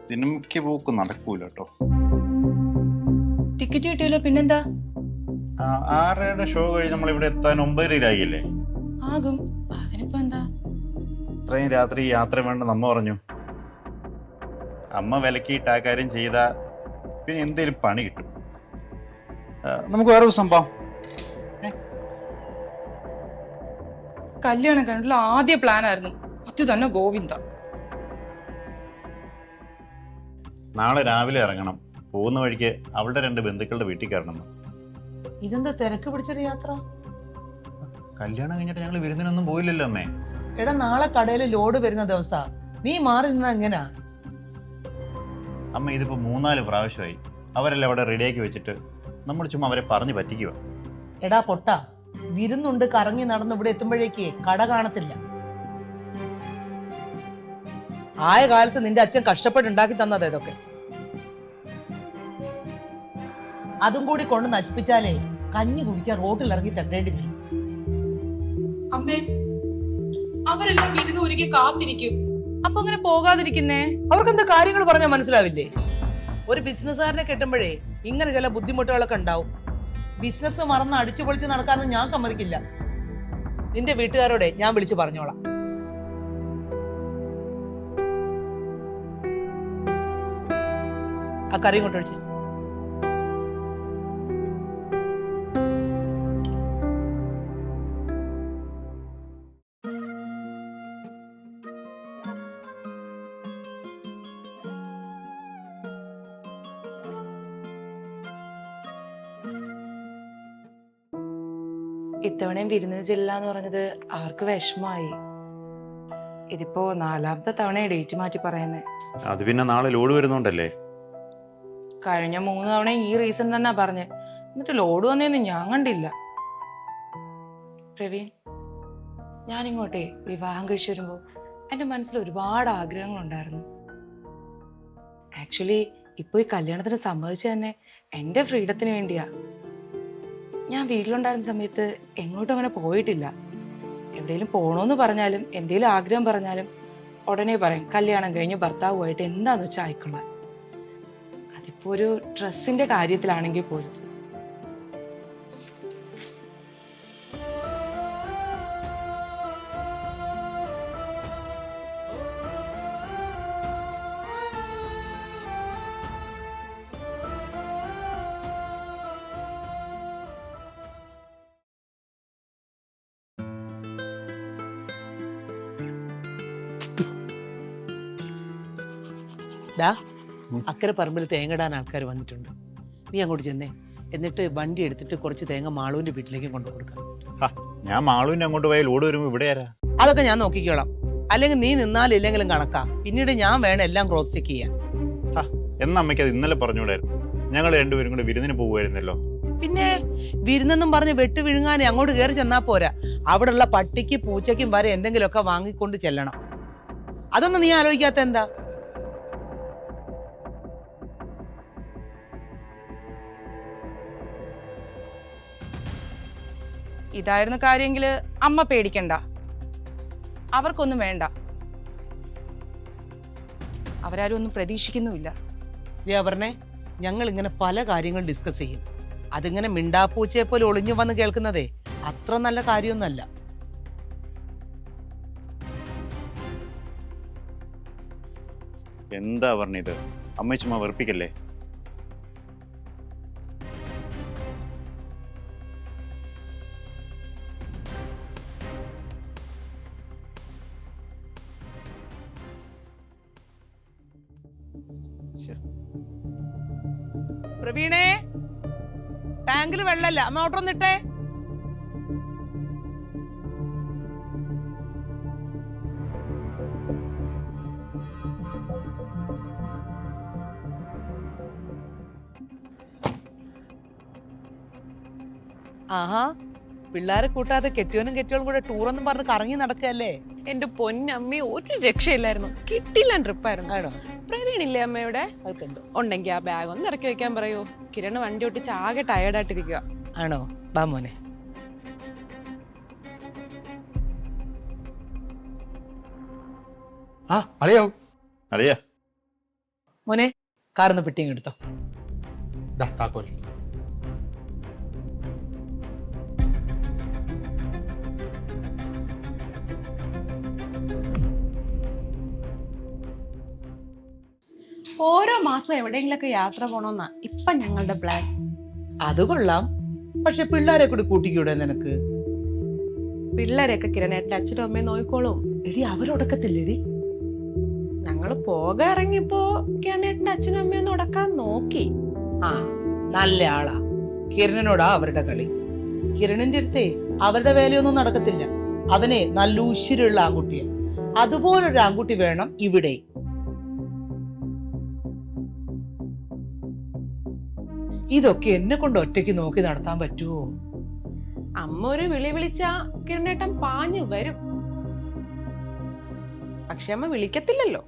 സിനിമയ്ക്ക് പോക്ക് നടക്കൂല കേട്ടോ. ടിക്കറ്റ് കിട്ടിയല്ലോ, പിന്നെന്താ? 6:30 ഷോ കഴിഞ്ഞ് നമ്മൾ ഇവിടെ എത്താൻ 9:30 ആകും. അതിനിപ്പോ എന്താ? ഇത്രയും രാത്രി യാത്ര വേണ്ടെന്ന് അമ്മ പറഞ്ഞു. അമ്മ വിലക്കിയിട്ട് ആ കാര്യം ചെയ്താ പിന്നെ എന്തേലും പണി കിട്ടും. നമുക്ക് വേറെ ദിവസം പോവാം. കല്യാണം കണ്ടുള്ള ആദ്യ പ്ലാൻ ആയിരുന്നു അത് തന്നെ. ഗോവിന്ദ, നാളെ രാവിലെ ഇറങ്ങണം. പോകുന്ന വഴിക്ക് അവളുടെ 2 ബന്ധുക്കളുടെ വീട്ടിൽ കയറണം. ഇതെന്താ തിരക്ക് പിടിച്ചൊരു യാത്ര? കല്യാണം കഴിഞ്ഞിട്ട് ഞങ്ങൾ വിരുന്നിനൊന്നും പോയില്ലല്ലോ അമ്മേ. എടാ, നാളെ കടയിൽ ലോഡ് വരുന്ന ദിവസാ, നീ മാറി നിന്നാ എങ്ങനാ? അമ്മ ഇതിപ്പോ 3-4 പ്രാവശ്യമായി അവരെല്ലാം അവിടെ റെഡിയാക്കി വെച്ചിട്ട് നമ്മൾ ചുമ്മാ അവരെ പറഞ്ഞു പറ്റിക്കുക. എടാ പൊട്ട, വിരുന്നുണ്ട് കറങ്ങി നടന്ന് ഇവിടെ എത്തുമ്പോഴേക്ക് കട കാണത്തില്ല. ആയ കാലത്ത് നിന്റെ അച്ഛൻ കഷ്ടപ്പെട്ടുണ്ടാക്കി തന്നത് ഇതൊക്കെ. അതും കൂടി കൊണ്ട് നശിപ്പിച്ചാലേ കഞ്ഞി കുടിക്കാൻ റോട്ടിൽ ഇറങ്ങി തട്ടേണ്ടി വരും. അമ്മേ, അവരെല്ലാം വിരുന്ന് ഒരുക്കി കാത്തിരിക്കും. അപ്പൊ അങ്ങനെ പോകാതിരിക്കുന്നേ? അവർക്കെന്താ കാര്യങ്ങൾ പറഞ്ഞാൽ മനസ്സിലാവില്ലേ? ഒരു ബിസിനസ്സുകാരനെ കെട്ടുമ്പോഴേ ഇങ്ങനെ ചില ബുദ്ധിമുട്ടുകളൊക്കെ ഉണ്ടാവും. ബിസിനസ് മറന്ന് അടിച്ചു പൊളിച്ച് നടക്കാനൊന്നും ഞാൻ സമ്മതിക്കില്ല. നിന്റെ വീട്ടുകാരോടെ ഞാൻ വിളിച്ചു പറഞ്ഞോളാം. ആ കറി ഇങ്ങോട്ട് ഒഴിച്ച്. ഇത്തവണയും വിരുന്ന് ചെല്ലാന്ന് പറഞ്ഞത് അവർക്ക് വിഷമായി. ഇതിപ്പോ 4ാമത്തെ തവണ ഡേറ്റ് മാറ്റി പറയുന്നേ. അത് പിന്നെ നാളെ ലോഡ് വരുന്നുണ്ടല്ലേ. കഴിഞ്ഞ 3 തവണ ഈ റീസൺ തന്നെ പറഞ്ഞ്, എന്നിട്ട് ലോഡ് വന്നേന്ന് ഞാൻ കണ്ടില്ല. പ്രവീൺ, ഞാനിങ്ങോട്ടെ വിവാഹം കഴിച്ചു വരുമ്പോ എന്റെ മനസ്സിൽ ഒരുപാട് ആഗ്രഹങ്ങളുണ്ടായിരുന്നു. ആക്ച്വലി ഇപ്പൊ ഈ കല്യാണത്തിന് സമ്മതിച്ച തന്നെ എന്റെ ഫ്രീഡത്തിന് വേണ്ടിയാ. ഞാൻ വീട്ടിലുണ്ടായിരുന്ന സമയത്ത് എങ്ങോട്ടും അങ്ങനെ പോയിട്ടില്ല. എവിടെയെങ്കിലും പോണോന്ന് പറഞ്ഞാലും എന്തെങ്കിലും ആഗ്രഹം പറഞ്ഞാലും ഉടനെ പറയും കല്യാണം കഴിഞ്ഞ് ഭർത്താവുമായിട്ട് എന്താന്ന് വെച്ചാൽ ആയിക്കൊള്ളാം. അതിപ്പോ ഒരു ഡ്രസ്സിന്റെ കാര്യത്തിലാണെങ്കിൽ പോലും. അക്കരെ പറമ്പിൽ തേങ്ങ ഇടാൻ ആൾക്കാർ വന്നിട്ടുണ്ട്. നീ അങ്ങോട്ട് ചെന്നേ, എന്നിട്ട് വണ്ടി എടുത്തിട്ട് കുറച്ച് തേങ്ങ മാളുവിന്റെ വീട്ടിലേക്ക് കൊണ്ടു കൊടുക്കാം. ഞാൻ മാളുവിന്റെ അങ്ങോട്ട് പോയാൽ ലോഡ് വരുമ്പോ ഇവിടെ ആരാ? അതൊക്കെ ഞാൻ നോക്കിക്കോളാം. അല്ലെങ്കിൽ നീ നിന്നാലില്ലെങ്കിലും കണക്കാ. പിന്നീട് ഞാൻ വേണം എല്ലാം ക്രോസ് ചെക്ക് ചെയ്യാൻ. എന്നാ അമ്മയ്ക്ക് അത് ഇന്നലെ പറഞ്ഞുകൂടായിരുന്നു? ഞങ്ങൾ രണ്ടുപേരും കൂടെ വിരുന്നിന് പോകുമായിരുന്നല്ലോ. പിന്നെ വിരുന്നെന്നും പറഞ്ഞ് വെട്ട് വിഴുങ്ങാനേ അങ്ങോട്ട് കയറി ചെന്നാ പോരാ. അവിടെയുള്ള പട്ടിക്ക് പൂച്ചയ്ക്കും വരെ എന്തെങ്കിലുമൊക്കെ വാങ്ങിക്കൊണ്ട് ചെല്ലണം. അതൊന്നും നീ ആലോചിക്കാത്ത എന്താ? ഇതായിരുന്ന കാര്യമെങ്കില് അമ്മ പേടിക്കണ്ട. അവർക്കൊന്നും വേണ്ട. അവരാരും ഒന്നും പ്രതീക്ഷിക്കുന്നുമില്ല. പറഞ്ഞേ, ഞങ്ങൾ ഇങ്ങനെ പല കാര്യങ്ങളും ഡിസ്കസ് ചെയ്യും. അതിങ്ങനെ മിണ്ടാപ്പൂച്ചയെ പോലെ ഒളിഞ്ഞു വന്ന് കേൾക്കുന്നതേ അത്ര നല്ല കാര്യമൊന്നുമല്ല. എന്താ പറഞ്ഞത്? അമ്മ ചുമ്മാ വെറുപ്പിക്കല്ലേ. പ്രവീണേ, ടാങ്കിൽ വെള്ളല്ല, അമ്മ ഓട്ടൊന്നിട്ടേ. ആഹാ, പിള്ളേരെ കൂട്ടാതെ കെട്ടിയോനും കെട്ടിയോളും കൂടെ ടൂറൊന്നും പറഞ്ഞ് കറങ്ങി നടക്കല്ലേ? എന്റെ പൊന്നമ്മ ഒരു രക്ഷയില്ലായിരുന്നു. കിട്ടില്ല ട്രിപ്പായിരുന്നു. ആണോ? പ്രവീണില്ലേ അമ്മയുടെ? ഉണ്ടെങ്കിൽ ആ ബാഗ് ഒന്ന് ഇറക്കി വെക്കാൻ പറയൂ. കിരൺ വണ്ടി ഒട്ടിച്ച് ആകെ ടയേർഡായിട്ടിരിക്കുക. ആണോ? വാ മോനെ. അളിയോ അറിയാ മോനെ കാർന്ന് പെട്ടിങ് എടുത്തോ. താക്കോൽ. ഓരോ മാസം എവിടെയെങ്കിലൊക്കെ യാത്ര പോണോന്നാ ഇപ്പൊ ഞങ്ങളുടെ പ്ലാൻ. അത് കൊള്ളാം. പക്ഷെ പിള്ളേരെ കൂടി കൂട്ടിക്കൂടെ നിനക്ക്? പിള്ളേരെയൊക്കെ കിരണേട്ടൻ്റെ അച്ഛനും അമ്മയും നോയിക്കോളും. എടി അവരൊടക്കത്തില്ലേടി? ഞങ്ങള് പോക ഇറങ്ങിയപ്പോ കിരണേട്ടൻ്റെ അച്ഛനും അമ്മയും ഒന്ന് ഉടക്കാൻ നോക്കി. ആ നല്ല ആളാ. കിരണനോടാ അവരുടെ കളി. കിരണിന്റെ അടുത്തേ അവരുടെ വേലയൊന്നും നടക്കത്തില്ല. അവനെ നല്ല ഉശിരുള്ള ആൺകുട്ടിയാ. അതുപോലൊരു ആൺകുട്ടി വേണം ഇവിടെ. ഇതൊക്കെ എന്നെ കൊണ്ട് ഒറ്റയ്ക്ക് നോക്കി നടത്താൻ പറ്റുമോ? അമ്മ ഒരു വിളി വിളിച്ചാ കിരണേട്ടൻ പാഞ്ഞു വരും. പക്ഷെ അമ്മ വിളിക്കത്തില്ലല്ലോ.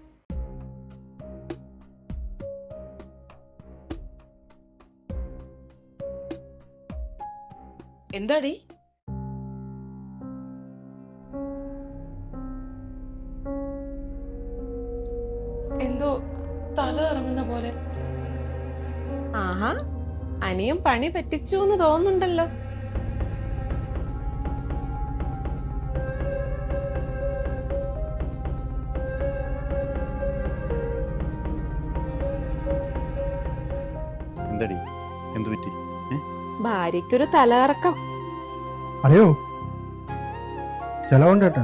എന്താടി? എന്തോ തല ഇറങ്ങുന്ന പോലെ. ആഹാ, അനിയും പണി പറ്റിച്ചു എന്ന് തോന്നുന്നുണ്ടല്ലോ. എന്തടി, എന്ത് പറ്റി? ഭാര്യയ്ക്കൊരു തലകറക്കം. അതെയോ? ചെലവുണ്ട് കേട്ടോ.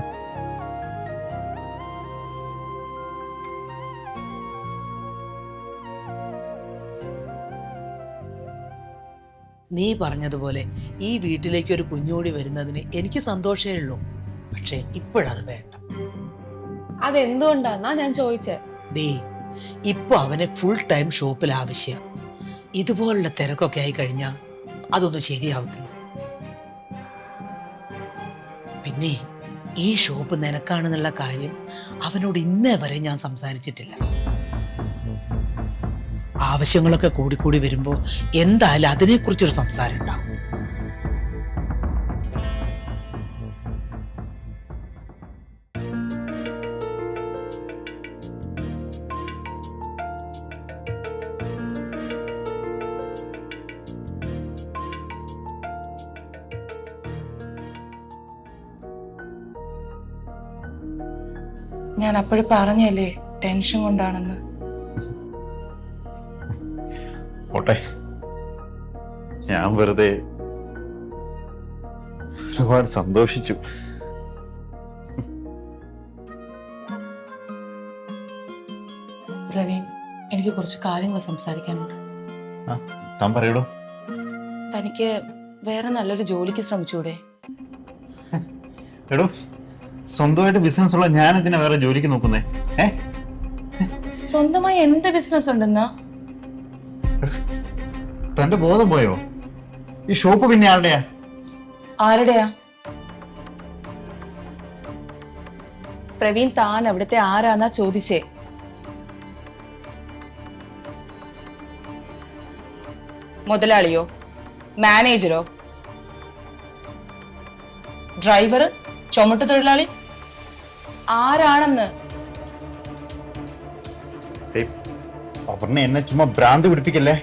നീ പറഞ്ഞതുപോലെ ഈ വീട്ടിലേക്ക് ഒരു കുഞ്ഞോടി വരുന്നതിന് എനിക്ക് സന്തോഷമേ ഉള്ളൂ. പക്ഷെ ഇപ്പോഴത് വേണ്ട. അതെന്തുകൊണ്ടാന്നാ ഞാൻ ചോദിച്ചേ. ഡേ, ഇപ്പൊ അവനെ ഫുൾ ടൈം ഷോപ്പിൽ ആവശ്യം. ഇതുപോലുള്ള തിരക്കൊക്കെ ആയി കഴിഞ്ഞാ അതൊന്നും ശരിയാവത്തില്ല. പിന്നെ ഈ ഷോപ്പ് നിനക്കാണെന്നുള്ള കാര്യം അവനോട് ഇന്നേ വരെ ഞാൻ സംസാരിച്ചിട്ടില്ല. ആവശ്യങ്ങളൊക്കെ കൂടിക്കൂടി വരുമ്പോ എന്തായാലും അതിനെക്കുറിച്ചൊരു സംസാരം ഉണ്ടാവും. ഞാൻ അപ്പോഴും പറഞ്ഞല്ലേ ടെൻഷൻ കൊണ്ടാണെന്ന്. പോട്ടെ, ഞാൻ വെറുതെ ഒരുപാട് സന്തോഷിച്ചു. പ്രവീൺ, എനിക്ക് കുറച്ച് കാര്യങ്ങൾ സംസാരിക്കാനുണ്ട്. താൻ പറയടോ. തനിക്ക് വേറെ നല്ലൊരു ജോലിക്ക് ശ്രമിച്ചൂടെ? എടോ, സ്വന്തമായിട്ട് ബിസിനസ് ഉള്ള ഞാൻ എന്തിനാ വേറെ ജോലിക്ക് നോക്കുന്നേ? സ്വന്തമായി എന്ത് ബിസിനസ് ഉണ്ടെന്നാ? തന്റെ ബോധം പോയോ? ഈ ഷോപ്പ് പിന്നെ ആരുടെയാ? ആരുടെയാ? പ്രവീൺ, താൻ അവിടുത്തെ ആരാന്നാ ചോദിച്ചേ? മുതലാളിയോ? മാനേജരോ? ഡ്രൈവർ? ചുമട്ടു തൊഴിലാളി? ആരാണെന്ന്? അപർണ, എന്നെ ചുമ്മാ ഭ്രാന്ത് പിടിപ്പിക്കല്ലേ.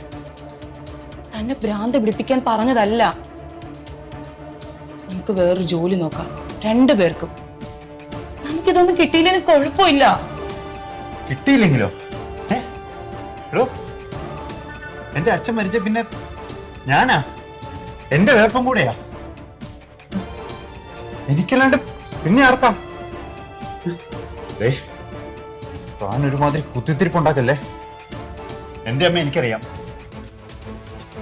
തന്നെ ഭ്രാന്ത് പിടിപ്പിക്കാൻ പറഞ്ഞതല്ല. നമുക്ക് വേറൊരു ജോലി നോക്കാം, രണ്ടുപേർക്കും. നമുക്കിതൊന്നും കിട്ടിയില്ലെങ്കിൽ കുഴപ്പമില്ല. കിട്ടിയില്ലെങ്കിലോ? എടോ, എന്റെ അച്ഛൻ മരിച്ച പിന്നെ ഞാനാ, എന്റെ വേർപ്പം കൂടെയാ. എനിക്കല്ലാണ്ട് പിന്നെ ആർക്കാം? താൻ ഒരുമാതിരി കുത്തിത്തിരിപ്പുണ്ടാക്കല്ലേ. എന്റെ അമ്മ എനിക്കറിയാം.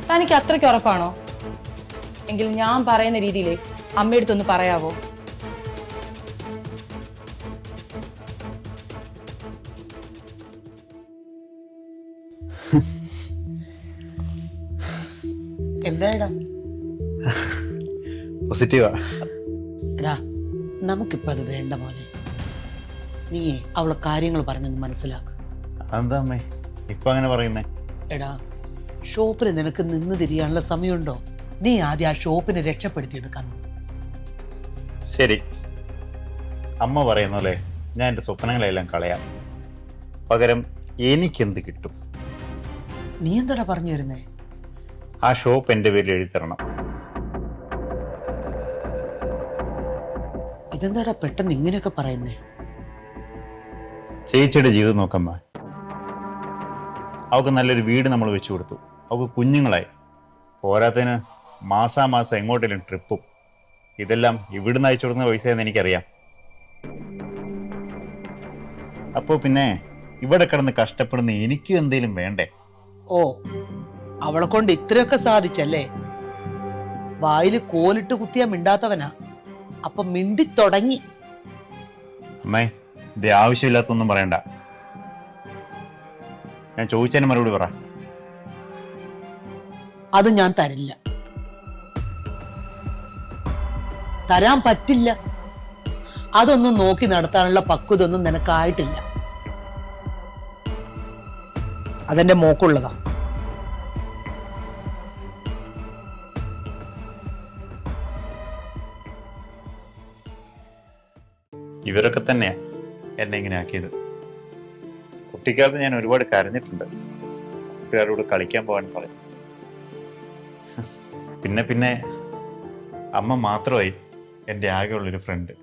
തനിക്ക് അത്രയ്ക്ക് ഉറപ്പാണോ? എങ്കിൽ ഞാൻ പറയുന്ന രീതിയിലേ അമ്മയടുത്തൊന്ന് പറയാവോ? എന്താടാ? പോസിറ്റീവാ. എടാ, നമുക്കിപ്പോ അത് വേണ്ട മോനെ. നീ അവളെ കാര്യങ്ങൾ പറഞ്ഞെന്ന് മനസ്സിലാക്കുക. എന്താ അമ്മേ ഇപ്പൊ അങ്ങനെ പറയുന്നേ? എടാ, ഷോപ്പിൽ നിനക്ക് നിന്ന് തിരിയാനുള്ള സമയമുണ്ടോ? നീ ആദ്യം ആ ഷോപ്പിനെ രക്ഷപ്പെടുത്തിയെടുക്കാൻ. ശരി, അമ്മ പറയുന്നല്ലേ, ഞാൻ എൻ്റെ സ്വപ്നങ്ങളെല്ലാം കളയാം. പകരം എനിക്കെന്ത് കിട്ടും? നീ എന്താടാ പറഞ്ഞു വരുന്നേ? ആ ഷോപ്പ് എൻ്റെ പേരിൽ എഴുതി തരണം. ഇതെന്താടാ പെട്ടെന്ന് ഇങ്ങനെയൊക്കെ പറയുന്നേ? ചേച്ചിയുടെ ജീവിതം നോക്കമ്മ. അവൾക്ക് നല്ലൊരു വീട് നമ്മൾ വെച്ചു കൊടുത്തു. അവൾക്ക് കുഞ്ഞുങ്ങളായി. പോരാത്തതിന് മാസാമാസം എങ്ങോട്ടേലും ട്രിപ്പും. ഇതെല്ലാം ഇവിടുന്ന് അയച്ചു കൊടുക്കുന്ന പൈസയെന്ന് എനിക്കറിയാം. അപ്പോൾ പിന്നെ ഇവിടെ കിടന്ന് കഷ്ടപ്പെടുന്ന എനിക്കും എന്തെങ്കിലും വേണ്ടേ? ഓ, അവളെ കൊണ്ട് ഇത്രയൊക്കെ സാധിച്ചല്ലേ? വായില് കോലിട്ട് കുത്തിയാ മിണ്ടാത്തവനാ, അപ്പൊ മിണ്ടി തുടങ്ങി. അമ്മേ, ഇത് ആവശ്യമില്ലാത്തൊന്നും പറയണ്ട. ഞാൻ ചോദിച്ചതിന് മറുപടി പറ. അത് ഞാൻ തരില്ല, തരാൻ പറ്റില്ല. അതൊന്നും നോക്കി നടത്താനുള്ള പക്വതൊന്നും നിനക്കായിട്ടില്ല. അതെന്റെ മോക്കുള്ളതാ. ഇവരൊക്കെ തന്നെയാ എന്നെ ഇങ്ങനെ ആക്കിയത്. കുട്ടിക്കാലത്ത് ഞാൻ ഒരുപാട് കരഞ്ഞിട്ടുണ്ട്. കൂട്ടുകാരോട് കളിക്കാൻ പോകാൻ പറയും. പിന്നെ പിന്നെ അമ്മ മാത്രമായി എൻ്റെ ആകെയുള്ളൊരു ഫ്രണ്ട്.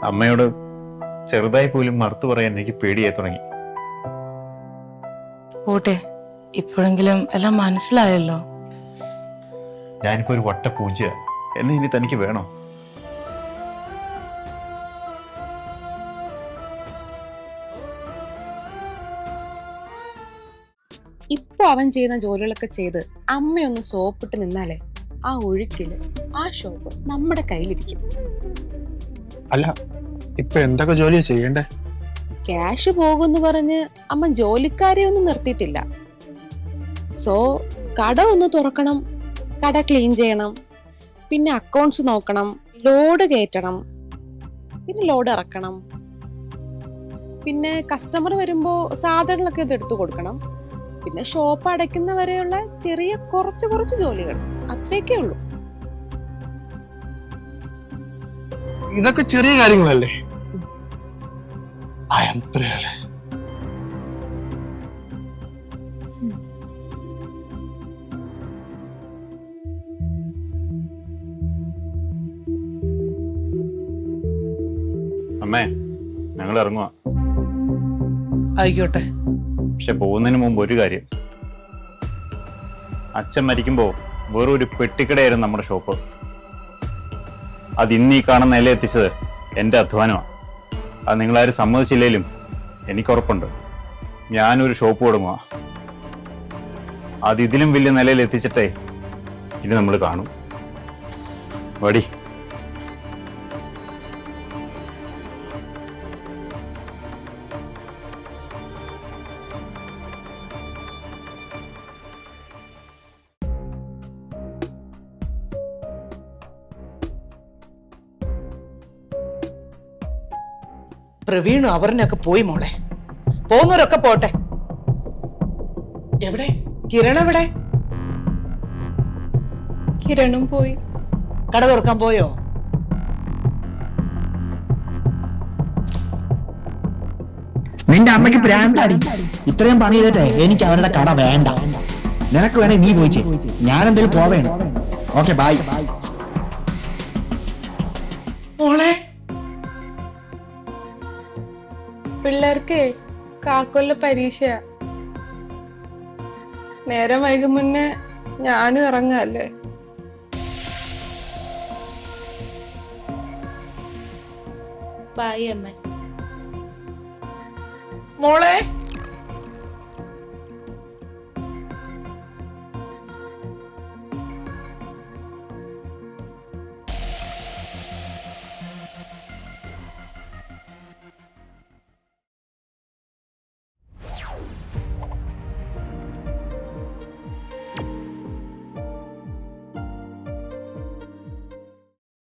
അമ്മയോട് ചെറുതായി പോലും മറുത്തു പറയാൻ എനിക്ക് പേടിയായി തുടങ്ങി. പോട്ടെ, ഇപ്പോഴെങ്കിലും എല്ലാം മനസ്സിലായല്ലോ. ഞാനിപ്പോ ഒരു വട്ട പൂജയാ. എന്നെ ഇനി തനിക്ക് വേണോ? ഇപ്പൊ അവൻ ചെയ്യുന്ന ജോലികളൊക്കെ ചെയ്ത് അമ്മയൊന്ന് സോപ്പിട്ട് നിന്നാലേ ആ ഒഴുക്കില് ആ ഷോപ്പ് നമ്മുടെ കയ്യിലിരിക്കും. അല്ല, ഇപ്പൊ എന്തൊക്കെ ജോലിയാ ചെയ്യണ്ടേ? ക്യാഷ് പോകുമെന്ന് പറഞ്ഞ് അമ്മ ജോലിക്കാരെ ഒന്നും നിർത്തിയിട്ടില്ല. സോ കട ഒന്ന് തുറക്കണം, കട ക്ലീൻ ചെയ്യണം, പിന്നെ അക്കൗണ്ട്സ് നോക്കണം, ലോഡ് കയറ്റണം, പിന്നെ ലോഡ് ഇറക്കണം, പിന്നെ കസ്റ്റമർ വരുമ്പോ സാധനങ്ങളൊക്കെ ഒന്ന് എടുത്തു കൊടുക്കണം, പിന്നെ ഷോപ്പ് അടയ്ക്കുന്ന വരെയുള്ള ചെറിയ കുറച്ച് കുറച്ച് ജോലികൾ. അത്രയൊക്കെ ഉള്ളൂ. ഇതൊക്കെ ചെറിയ കാര്യങ്ങളല്ലേ? I am proud. അമ്മേ, ഞങ്ങൾ ഇറങ്ങുക. ആയിക്കോട്ടെ. പക്ഷെ പോകുന്നതിന് മുമ്പ് ഒരു കാര്യം. അച്ഛൻ മരിക്കുമ്പോൾ വെറും ഒരു പെട്ടിക്കടയായിരുന്നു നമ്മുടെ ഷോപ്പ്. അത് ഇന്ന് ഈ കാണുന്ന നില എത്തിച്ചത് എൻ്റെ അധ്വാനമാണ്. അത് നിങ്ങളാരും സമ്മതിച്ചില്ലേലും എനിക്കുറപ്പുണ്ട്, ഞാനൊരു ഷോപ്പ് തുടങ്ങുക. അത് ഇതിലും വലിയ നിലയിൽ എത്തിച്ചിട്ടേ ഇനി നമ്മൾ കാണും. വടി. പ്രവീണും അവരിനൊക്കെ പോയി മോളെ. പോകുന്നവരൊക്കെ പോട്ടെ. എവിടെ കിരൺ? എവിടെ? കിരണും പോയി. കട തുറക്കാൻ പോയോ? നിന്റെ അമ്മയ്ക്ക് പ്രാന്താടി. ഇത്രയും പണി ചെയ്തിട്ടേ എനിക്ക് അവരുടെ കട വേണ്ട. നിനക്ക് വേണേ നീ പോയിച്ചേ, ഞാനെന്തെങ്കിലും പോവേണം. Okay, by. മോളെ, പിള്ളേർക്ക് കാക്കൊല്ല പരീക്ഷയാ. നേരം വൈകും മുന്നേ ഞാനും ഇറങ്ങല്ലേ. ബൈ അമ്മ. മോളെ.